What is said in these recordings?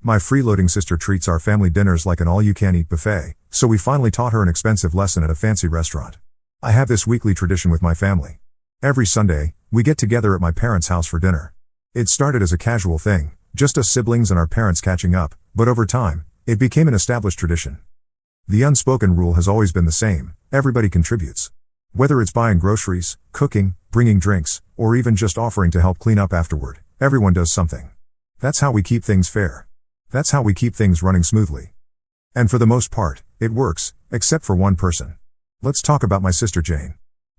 My freeloading sister treats our family dinners like an all-you-can-eat buffet, so we finally taught her an expensive lesson at a fancy restaurant. I have this weekly tradition with my family. Every Sunday, we get together at my parents' house for dinner. It started as a casual thing, just us siblings and our parents catching up, but over time, it became an established tradition. The unspoken rule has always been the same: everybody contributes. Whether it's buying groceries, cooking, bringing drinks, or even just offering to help clean up afterward, everyone does something. That's how we keep things fair. That's how we keep things running smoothly. And for the most part, it works, except for one person. Let's talk about my sister Jane.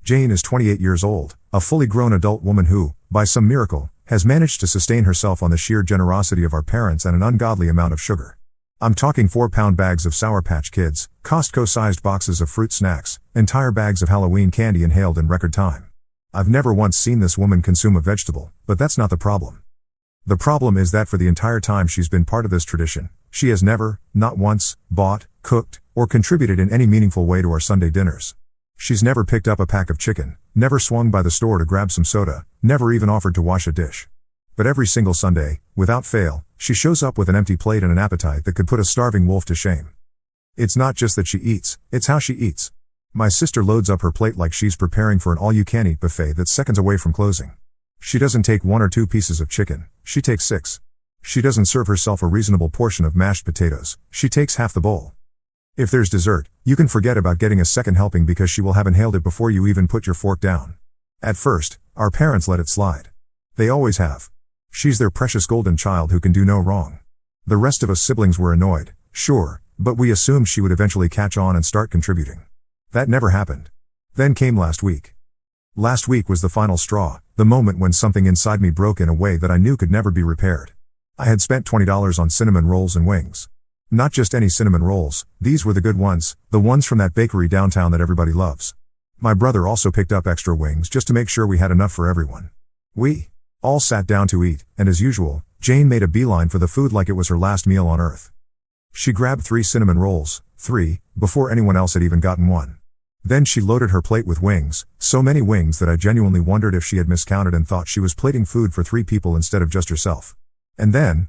Jane is 28 years old, a fully grown adult woman who, by some miracle, has managed to sustain herself on the sheer generosity of our parents and an ungodly amount of sugar. I'm talking 4-pound bags of Sour Patch Kids, Costco-sized boxes of fruit snacks, entire bags of Halloween candy inhaled in record time. I've never once seen this woman consume a vegetable, but that's not the problem. The problem is that for the entire time she's been part of this tradition, she has never, not once, bought, cooked, or contributed in any meaningful way to our Sunday dinners. She's never picked up a pack of chicken, never swung by the store to grab some soda, never even offered to wash a dish. But every single Sunday, without fail, she shows up with an empty plate and an appetite that could put a starving wolf to shame. It's not just that she eats, it's how she eats. My sister loads up her plate like she's preparing for an all-you-can-eat buffet that's seconds away from closing. She doesn't take 1 or 2 pieces of chicken, she takes 6. She doesn't serve herself a reasonable portion of mashed potatoes, she takes half the bowl. If there's dessert, you can forget about getting a second helping because she will have inhaled it before you even put your fork down. At first, our parents let it slide. They always have. She's their precious golden child who can do no wrong. The rest of us siblings were annoyed, sure, but we assumed she would eventually catch on and start contributing. That never happened. Then came last week. Last week was the final straw, the moment when something inside me broke in a way that I knew could never be repaired. I had spent $20 on cinnamon rolls and wings. Not just any cinnamon rolls, these were the good ones, the ones from that bakery downtown that everybody loves. My brother also picked up extra wings just to make sure we had enough for everyone. We all sat down to eat, and as usual, Jane made a beeline for the food like it was her last meal on earth. She grabbed 3 cinnamon rolls, 3, before anyone else had even gotten one. Then she loaded her plate with wings, so many wings that I genuinely wondered if she had miscounted and thought she was plating food for 3 people instead of just herself. And then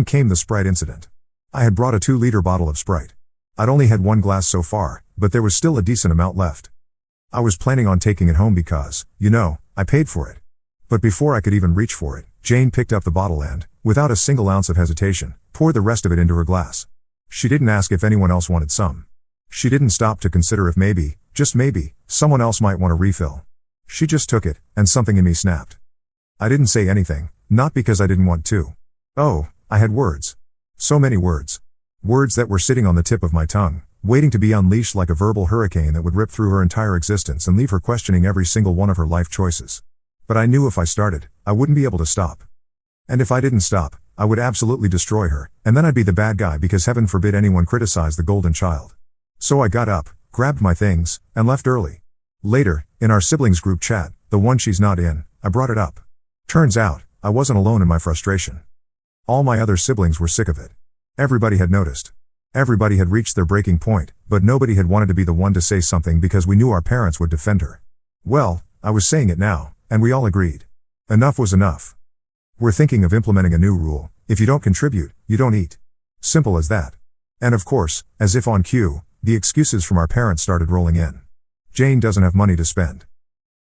came the Sprite incident. I had brought a 2-liter bottle of Sprite. I'd only had 1 glass so far, but there was still a decent amount left. I was planning on taking it home because, I paid for it. But before I could even reach for it, Jane picked up the bottle and, without a single ounce of hesitation, poured the rest of it into her glass. She didn't ask if anyone else wanted some. She didn't stop to consider if maybe, just maybe, someone else might want a refill. She just took it, and something in me snapped. I didn't say anything, not because I didn't want to. I had words. So many words. Words that were sitting on the tip of my tongue, waiting to be unleashed like a verbal hurricane that would rip through her entire existence and leave her questioning every single one of her life choices. But I knew if I started, I wouldn't be able to stop. And if I didn't stop, I would absolutely destroy her, and then I'd be the bad guy because heaven forbid anyone criticize the golden child. So I got up, grabbed my things, and left early. Later, in our siblings group chat, the one she's not in, I brought it up. Turns out, I wasn't alone in my frustration. All my other siblings were sick of it. Everybody had noticed. Everybody had reached their breaking point, but nobody had wanted to be the one to say something because we knew our parents would defend her. Well, I was saying it now, and we all agreed. Enough was enough. We're thinking of implementing a new rule: if you don't contribute, you don't eat. Simple as that. And of course, as if on cue, the excuses from our parents started rolling in. Jane doesn't have money to spend.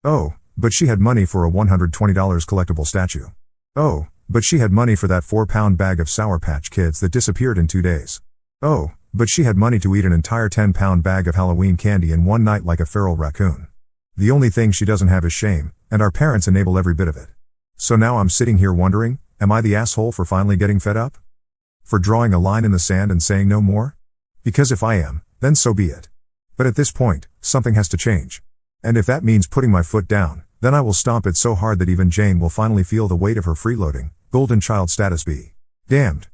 Oh, but she had money for a $120 collectible statue. Oh, but she had money for that 4-pound bag of Sour Patch Kids that disappeared in 2 days. Oh, but she had money to eat an entire 10-pound bag of Halloween candy in one night like a feral raccoon. The only thing she doesn't have is shame, and our parents enable every bit of it. So now I'm sitting here wondering, am I the asshole for finally getting fed up? For drawing a line in the sand and saying no more? Because if I am, then so be it. But at this point, something has to change. And if that means putting my foot down, then I will stomp it so hard that even Jane will finally feel the weight of her freeloading, golden child status be damned.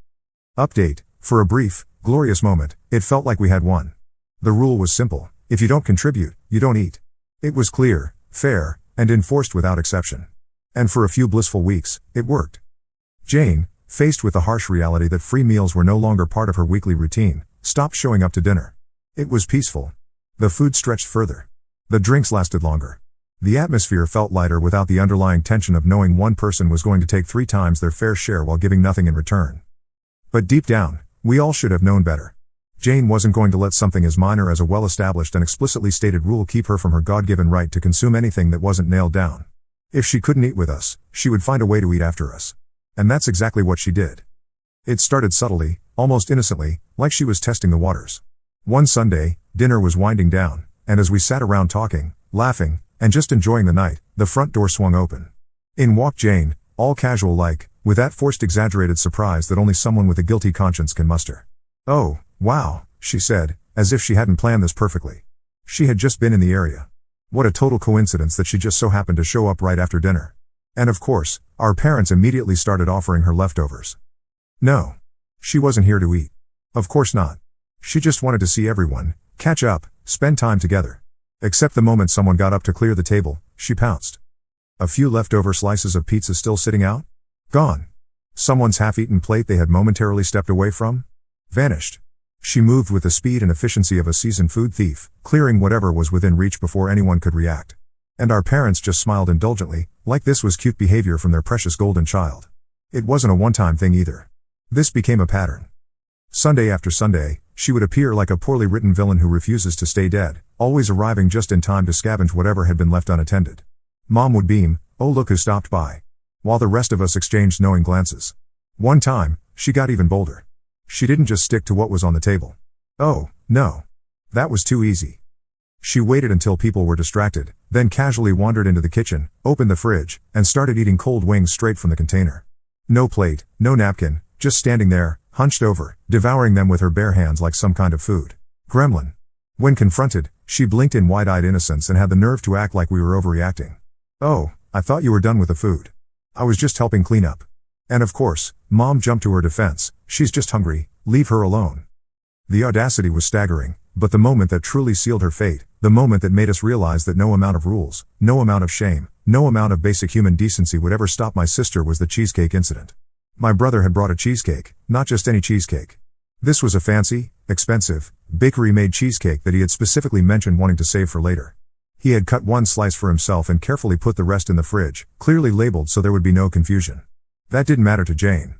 Update: for a brief, glorious moment, it felt like we had won. The rule was simple: if you don't contribute, you don't eat. It was clear, fair, and enforced without exception. And for a few blissful weeks, it worked. Jane, faced with the harsh reality that free meals were no longer part of her weekly routine, stopped showing up to dinner. It was peaceful. The food stretched further. The drinks lasted longer. The atmosphere felt lighter without the underlying tension of knowing one person was going to take 3 times their fair share while giving nothing in return. But deep down, we all should have known better. Jane wasn't going to let something as minor as a well-established and explicitly stated rule keep her from her God-given right to consume anything that wasn't nailed down. If she couldn't eat with us, she would find a way to eat after us. And that's exactly what she did. It started subtly, almost innocently, like she was testing the waters. One Sunday, dinner was winding down, and as we sat around talking, laughing, and just enjoying the night, the front door swung open. In walked Jane, all casual-like, with that forced exaggerated surprise that only someone with a guilty conscience can muster. "Oh, wow," she said, as if she hadn't planned this perfectly. She had just been in the area. What a total coincidence that she just so happened to show up right after dinner. And of course, our parents immediately started offering her leftovers. No. She wasn't here to eat. Of course not. She just wanted to see everyone, catch up, spend time together. Except the moment someone got up to clear the table, she pounced. A few leftover slices of pizza still sitting out? Gone. Someone's half-eaten plate they had momentarily stepped away from? Vanished. She moved with the speed and efficiency of a seasoned food thief, clearing whatever was within reach before anyone could react. And our parents just smiled indulgently, like this was cute behavior from their precious golden child. It wasn't a one-time thing either. This became a pattern. Sunday after Sunday, she would appear like a poorly written villain who refuses to stay dead, always arriving just in time to scavenge whatever had been left unattended. Mom would beam, "Oh look who stopped by," while the rest of us exchanged knowing glances. One time, she got even bolder. She didn't just stick to what was on the table. Oh, no. That was too easy. She waited until people were distracted, then casually wandered into the kitchen, opened the fridge, and started eating cold wings straight from the container. No plate, no napkin, just standing there, hunched over, devouring them with her bare hands like some kind of food. Gremlin. When confronted, she blinked in wide-eyed innocence and had the nerve to act like we were overreacting. "Oh, I thought you were done with the food. I was just helping clean up." And of course, Mom jumped to her defense, "She's just hungry, leave her alone." The audacity was staggering, but the moment that truly sealed her fate, the moment that made us realize that no amount of rules, no amount of shame, no amount of basic human decency would ever stop my sister was the cheesecake incident. My brother had brought a cheesecake, not just any cheesecake. This was a fancy, expensive, bakery-made cheesecake that he had specifically mentioned wanting to save for later. He had cut one slice for himself and carefully put the rest in the fridge, clearly labeled so there would be no confusion. That didn't matter to Jane.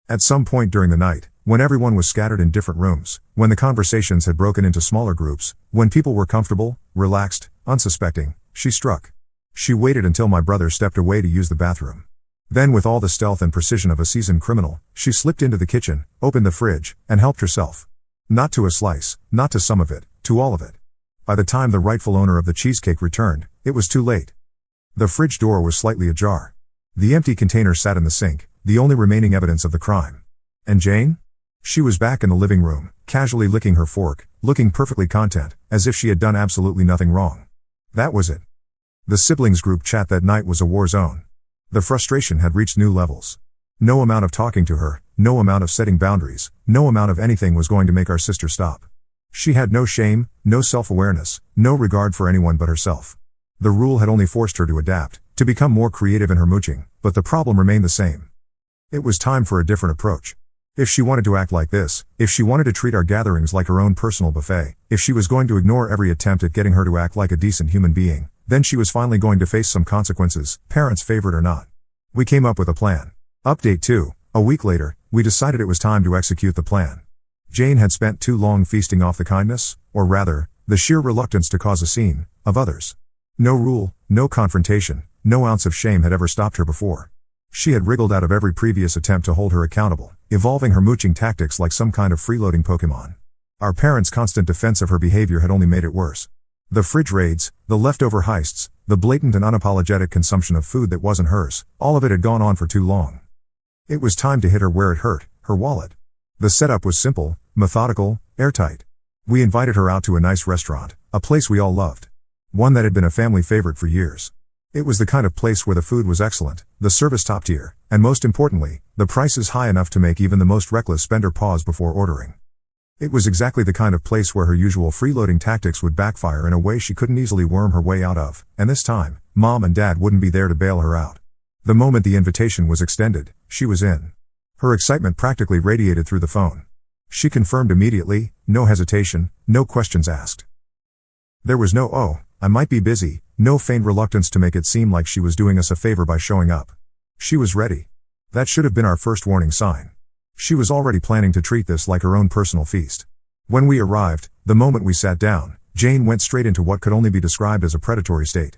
At some point during the night, when everyone was scattered in different rooms, when the conversations had broken into smaller groups, when people were comfortable, relaxed, unsuspecting, she struck. She waited until my brother stepped away to use the bathroom. Then with all the stealth and precision of a seasoned criminal, she slipped into the kitchen, opened the fridge, and helped herself. Not to a slice, not to some of it, to all of it. By the time the rightful owner of the cheesecake returned, it was too late. The fridge door was slightly ajar. The empty container sat in the sink, the only remaining evidence of the crime. And Jane? She was back in the living room, casually licking her fork, looking perfectly content, as if she had done absolutely nothing wrong. That was it. The siblings group chat that night was a war zone. The frustration had reached new levels. No amount of talking to her, no amount of setting boundaries, no amount of anything was going to make our sister stop. She had no shame, no self-awareness, no regard for anyone but herself. The rule had only forced her to adapt, to become more creative in her mooching, but the problem remained the same. It was time for a different approach. If she wanted to act like this, if she wanted to treat our gatherings like her own personal buffet, if she was going to ignore every attempt at getting her to act like a decent human being, then she was finally going to face some consequences, parents' favorite or not. We came up with a plan. Update 2. A week later, we decided it was time to execute the plan. Jane had spent too long feasting off the kindness, or rather, the sheer reluctance to cause a scene, of others. No rule, no confrontation, no ounce of shame had ever stopped her before. She had wriggled out of every previous attempt to hold her accountable, evolving her mooching tactics like some kind of freeloading Pokemon. Our parents' constant defense of her behavior had only made it worse. The fridge raids, the leftover heists, the blatant and unapologetic consumption of food that wasn't hers, all of it had gone on for too long. It was time to hit her where it hurt, her wallet. The setup was simple, methodical, airtight. We invited her out to a nice restaurant, a place we all loved. One that had been a family favorite for years. It was the kind of place where the food was excellent, the service top tier, and most importantly, the prices high enough to make even the most reckless spender pause before ordering. It was exactly the kind of place where her usual freeloading tactics would backfire in a way she couldn't easily worm her way out of, and this time, Mom and Dad wouldn't be there to bail her out. The moment the invitation was extended, she was in. Her excitement practically radiated through the phone. She confirmed immediately, no hesitation, no questions asked. There was no "oh, I might be busy," no feigned reluctance to make it seem like she was doing us a favor by showing up. She was ready. That should have been our first warning sign. She was already planning to treat this like her own personal feast. When we arrived, the moment we sat down, Jane went straight into what could only be described as a predatory state.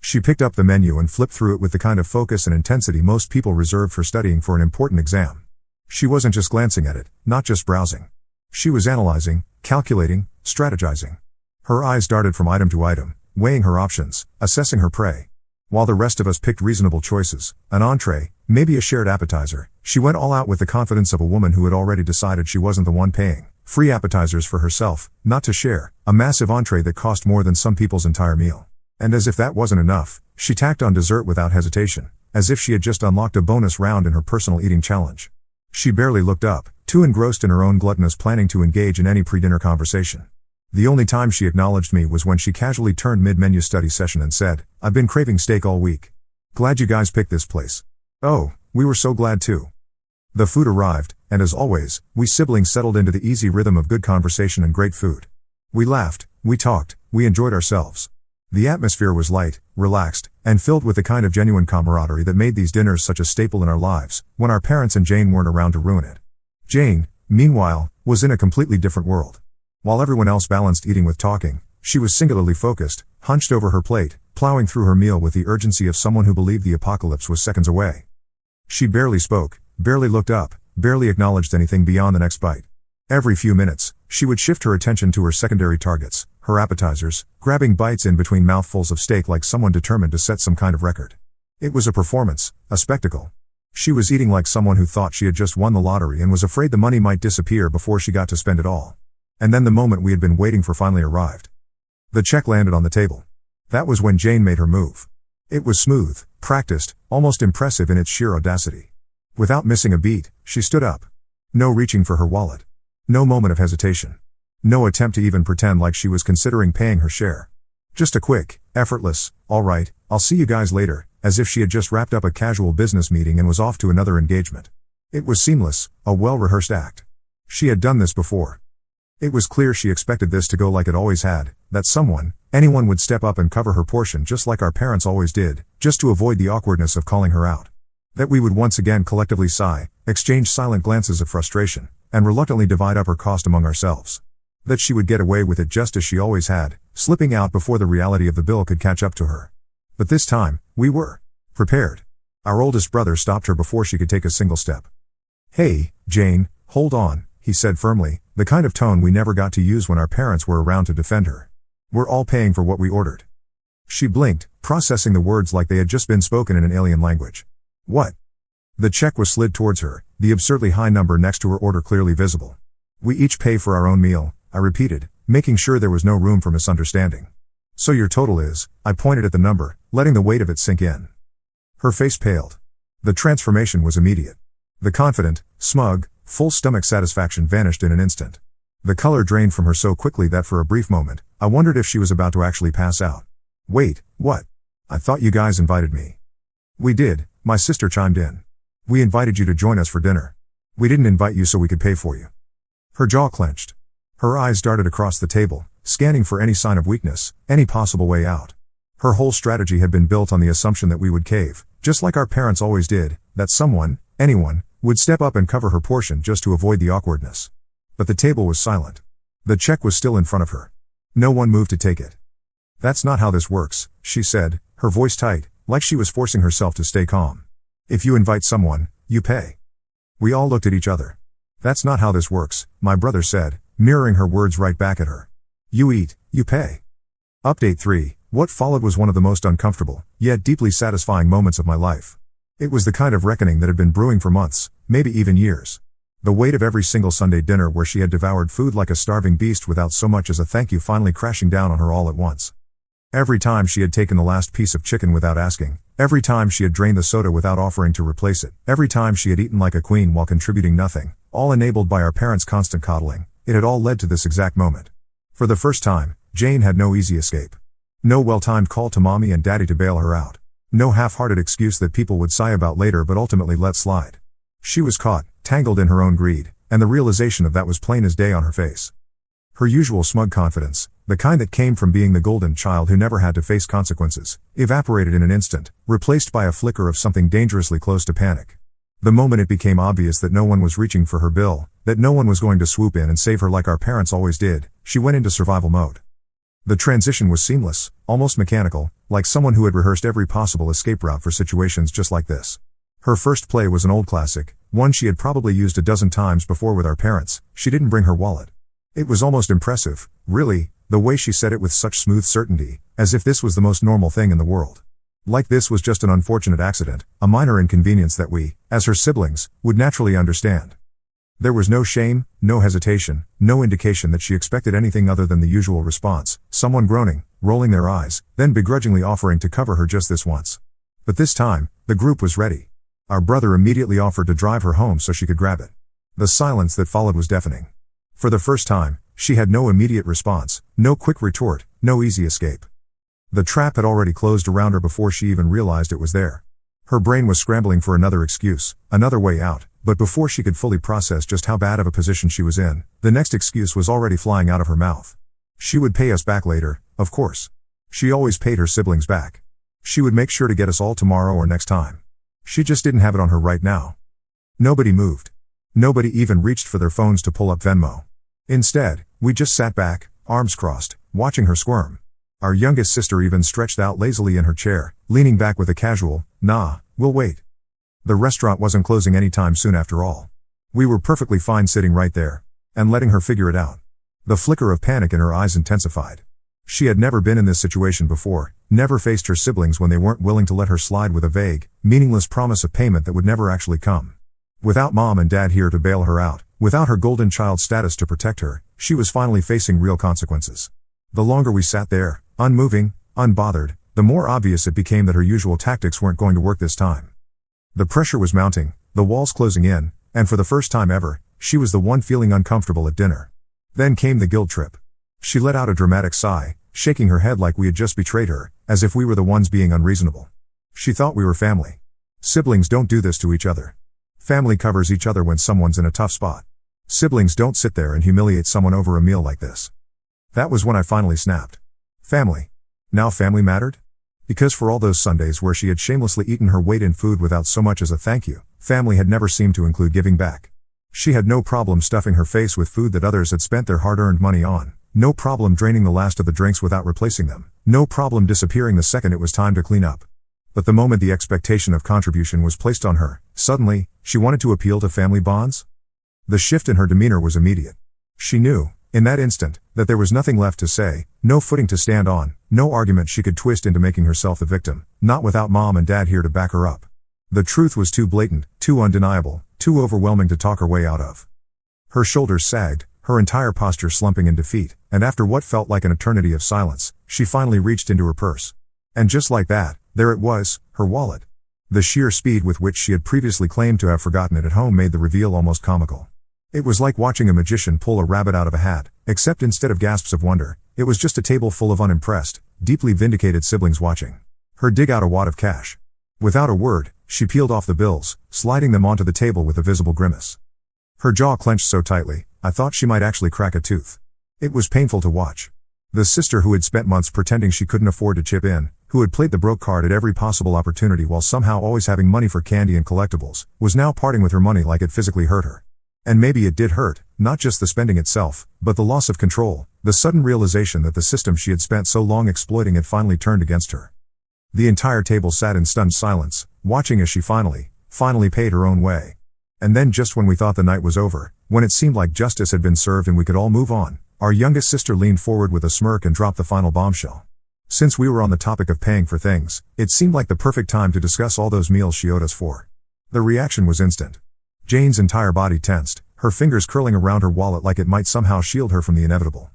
She picked up the menu and flipped through it with the kind of focus and intensity most people reserve for studying for an important exam. She wasn't just glancing at it, not just browsing. She was analyzing, calculating, strategizing. Her eyes darted from item to item, weighing her options, assessing her prey. While the rest of us picked reasonable choices, an entree, maybe a shared appetizer, she went all out with the confidence of a woman who had already decided she wasn't the one paying. Free appetizers for herself, not to share, a massive entree that cost more than some people's entire meal. And as if that wasn't enough, she tacked on dessert without hesitation, as if she had just unlocked a bonus round in her personal eating challenge. She barely looked up, too engrossed in her own gluttonous planning to engage in any pre-dinner conversation. The only time she acknowledged me was when she casually turned mid-menu study session and said, "I've been craving steak all week. Glad you guys picked this place." Oh, we were so glad too. The food arrived, and as always, we siblings settled into the easy rhythm of good conversation and great food. We laughed, we talked, we enjoyed ourselves. The atmosphere was light, relaxed, and filled with the kind of genuine camaraderie that made these dinners such a staple in our lives, when our parents and Jane weren't around to ruin it. Jane, meanwhile, was in a completely different world. While everyone else balanced eating with talking, she was singularly focused, hunched over her plate, plowing through her meal with the urgency of someone who believed the apocalypse was seconds away. She barely spoke, barely looked up, barely acknowledged anything beyond the next bite. Every few minutes, she would shift her attention to her secondary targets, her appetizers, grabbing bites in between mouthfuls of steak like someone determined to set some kind of record. It was a performance, a spectacle. She was eating like someone who thought she had just won the lottery and was afraid the money might disappear before she got to spend it all. And then the moment we had been waiting for finally arrived. The check landed on the table. That was when Jane made her move. It was smooth, practiced, almost impressive in its sheer audacity. Without missing a beat, she stood up. No reaching for her wallet. No moment of hesitation. No attempt to even pretend like she was considering paying her share. Just a quick, effortless, "All right, I'll see you guys later," as if she had just wrapped up a casual business meeting and was off to another engagement. It was seamless, a well-rehearsed act. She had done this before. It was clear she expected this to go like it always had, that someone, anyone would step up and cover her portion just like our parents always did, just to avoid the awkwardness of calling her out. That we would once again collectively sigh, exchange silent glances of frustration, and reluctantly divide up her cost among ourselves. That she would get away with it just as she always had, slipping out before the reality of the bill could catch up to her. But this time, we were prepared. Our oldest brother stopped her before she could take a single step. "Hey, Jane, hold on," he said firmly, the kind of tone we never got to use when our parents were around to defend her. "We're all paying for what we ordered." She blinked, processing the words like they had just been spoken in an alien language. "What?" The check was slid towards her, the absurdly high number next to her order clearly visible. "We each pay for our own meal," I repeated, making sure there was no room for misunderstanding. "So your total is," I pointed at the number, letting the weight of it sink in. Her face paled. The transformation was immediate. The confident, smug, full-stomach satisfaction vanished in an instant. The color drained from her so quickly that for a brief moment, I wondered if she was about to actually pass out. "Wait, what? I thought you guys invited me." "We did," my sister chimed in. "We invited you to join us for dinner. We didn't invite you so we could pay for you." Her jaw clenched. Her eyes darted across the table, scanning for any sign of weakness, any possible way out. Her whole strategy had been built on the assumption that we would cave, just like our parents always did, that someone, anyone, would step up and cover her portion just to avoid the awkwardness. But the table was silent. The check was still in front of her. No one moved to take it. "That's not how this works," she said, her voice tight, like she was forcing herself to stay calm. "If you invite someone, you pay." We all looked at each other. "That's not how this works," my brother said, mirroring her words right back at her. "You eat, you pay." Update 3. What followed was one of the most uncomfortable, yet deeply satisfying moments of my life. It was the kind of reckoning that had been brewing for months, maybe even years. The weight of every single Sunday dinner where she had devoured food like a starving beast without so much as a thank you finally crashing down on her all at once. Every time she had taken the last piece of chicken without asking, every time she had drained the soda without offering to replace it, every time she had eaten like a queen while contributing nothing, all enabled by our parents' constant coddling, it had all led to this exact moment. For the first time, Jane had no easy escape. No well-timed call to mommy and daddy to bail her out. No half-hearted excuse that people would sigh about later but ultimately let slide. She was caught, tangled in her own greed, and the realization of that was plain as day on her face. Her usual smug confidence, the kind that came from being the golden child who never had to face consequences, evaporated in an instant, replaced by a flicker of something dangerously close to panic. The moment it became obvious that no one was reaching for her bill, that no one was going to swoop in and save her like our parents always did, she went into survival mode. The transition was seamless, almost mechanical, like someone who had rehearsed every possible escape route for situations just like this. Her first play was an old classic, one she had probably used a dozen times before with our parents. She didn't bring her wallet. It was almost impressive, really, the way she said it with such smooth certainty, as if this was the most normal thing in the world. Like this was just an unfortunate accident, a minor inconvenience that we, as her siblings, would naturally understand. There was no shame, no hesitation, no indication that she expected anything other than the usual response, someone groaning, rolling their eyes, then begrudgingly offering to cover her just this once. But this time, the group was ready. Our brother immediately offered to drive her home so she could grab it. The silence that followed was deafening. For the first time, she had no immediate response, no quick retort, no easy escape. The trap had already closed around her before she even realized it was there. Her brain was scrambling for another excuse, another way out, but before she could fully process just how bad of a position she was in, the next excuse was already flying out of her mouth. She would pay us back later, of course. She always paid her siblings back. She would make sure to get us all tomorrow or next time. She just didn't have it on her right now. Nobody moved. Nobody even reached for their phones to pull up Venmo. Instead, we just sat back, arms crossed, watching her squirm. Our youngest sister even stretched out lazily in her chair, leaning back with a casual, "Nah, we'll wait." The restaurant wasn't closing anytime soon after all. We were perfectly fine sitting right there, and letting her figure it out. The flicker of panic in her eyes intensified. She had never been in this situation before, never faced her siblings when they weren't willing to let her slide with a vague, meaningless promise of payment that would never actually come. Without mom and dad here to bail her out, without her golden child status to protect her, she was finally facing real consequences. The longer we sat there, unmoving, unbothered, the more obvious it became that her usual tactics weren't going to work this time. The pressure was mounting, the walls closing in, and for the first time ever, she was the one feeling uncomfortable at dinner. Then came the guilt trip. She let out a dramatic sigh, shaking her head like we had just betrayed her, as if we were the ones being unreasonable. She thought we were family. Siblings don't do this to each other. Family covers each other when someone's in a tough spot. Siblings don't sit there and humiliate someone over a meal like this. That was when I finally snapped. Family. Now family mattered? Because for all those Sundays where she had shamelessly eaten her weight in food without so much as a thank you, family had never seemed to include giving back. She had no problem stuffing her face with food that others had spent their hard-earned money on, no problem draining the last of the drinks without replacing them, no problem disappearing the second it was time to clean up. But the moment the expectation of contribution was placed on her, suddenly, she wanted to appeal to family bonds? The shift in her demeanor was immediate. She knew, in that instant, that there was nothing left to say, no footing to stand on, no argument she could twist into making herself the victim, not without mom and dad here to back her up. The truth was too blatant, too undeniable, too overwhelming to talk her way out of. Her shoulders sagged, her entire posture slumping in defeat, and after what felt like an eternity of silence, she finally reached into her purse. And just like that, there it was, her wallet. The sheer speed with which she had previously claimed to have forgotten it at home made the reveal almost comical. It was like watching a magician pull a rabbit out of a hat, except instead of gasps of wonder, it was just a table full of unimpressed, deeply vindicated siblings watching her dig out a wad of cash. Without a word, she peeled off the bills, sliding them onto the table with a visible grimace. Her jaw clenched so tightly, I thought she might actually crack a tooth. It was painful to watch. The sister who had spent months pretending she couldn't afford to chip in, who had played the broke card at every possible opportunity while somehow always having money for candy and collectibles, was now parting with her money like it physically hurt her. And maybe it did hurt, not just the spending itself, but the loss of control, the sudden realization that the system she had spent so long exploiting had finally turned against her. The entire table sat in stunned silence, watching as she finally paid her own way. And then just when we thought the night was over, when it seemed like justice had been served and we could all move on, our youngest sister leaned forward with a smirk and dropped the final bombshell. Since we were on the topic of paying for things, it seemed like the perfect time to discuss all those meals she owed us for. The reaction was instant. Jane's entire body tensed, her fingers curling around her wallet like it might somehow shield her from the inevitable.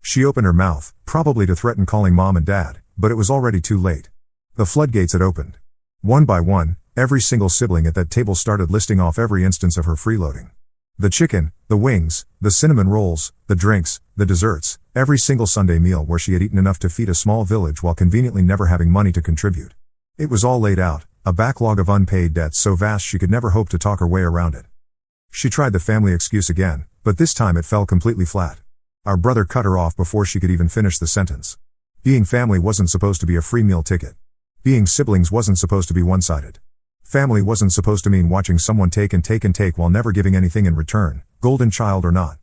She opened her mouth, probably to threaten calling mom and dad, but it was already too late. The floodgates had opened. One by one, every single sibling at that table started listing off every instance of her freeloading. The chicken, the wings, the cinnamon rolls, the drinks, the desserts, every single Sunday meal where she had eaten enough to feed a small village while conveniently never having money to contribute. It was all laid out, a backlog of unpaid debts so vast she could never hope to talk her way around it. She tried the family excuse again, but this time it fell completely flat. Our brother cut her off before she could even finish the sentence. Being family wasn't supposed to be a free meal ticket. Being siblings wasn't supposed to be one-sided. Family wasn't supposed to mean watching someone take and take and take while never giving anything in return, golden child or not.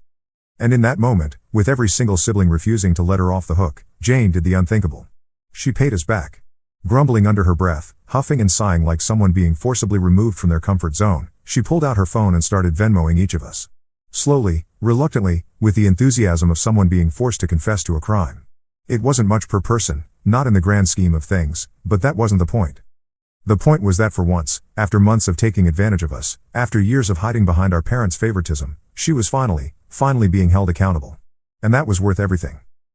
And in that moment, with every single sibling refusing to let her off the hook, Jane did the unthinkable. She paid us back. Grumbling under her breath, huffing and sighing like someone being forcibly removed from their comfort zone, she pulled out her phone and started Venmoing each of us. Slowly, reluctantly, with the enthusiasm of someone being forced to confess to a crime. It wasn't much per person, not in the grand scheme of things, but that wasn't the point. The point was that for once, after months of taking advantage of us, after years of hiding behind our parents' favoritism, she was finally being held accountable. And that was worth everything.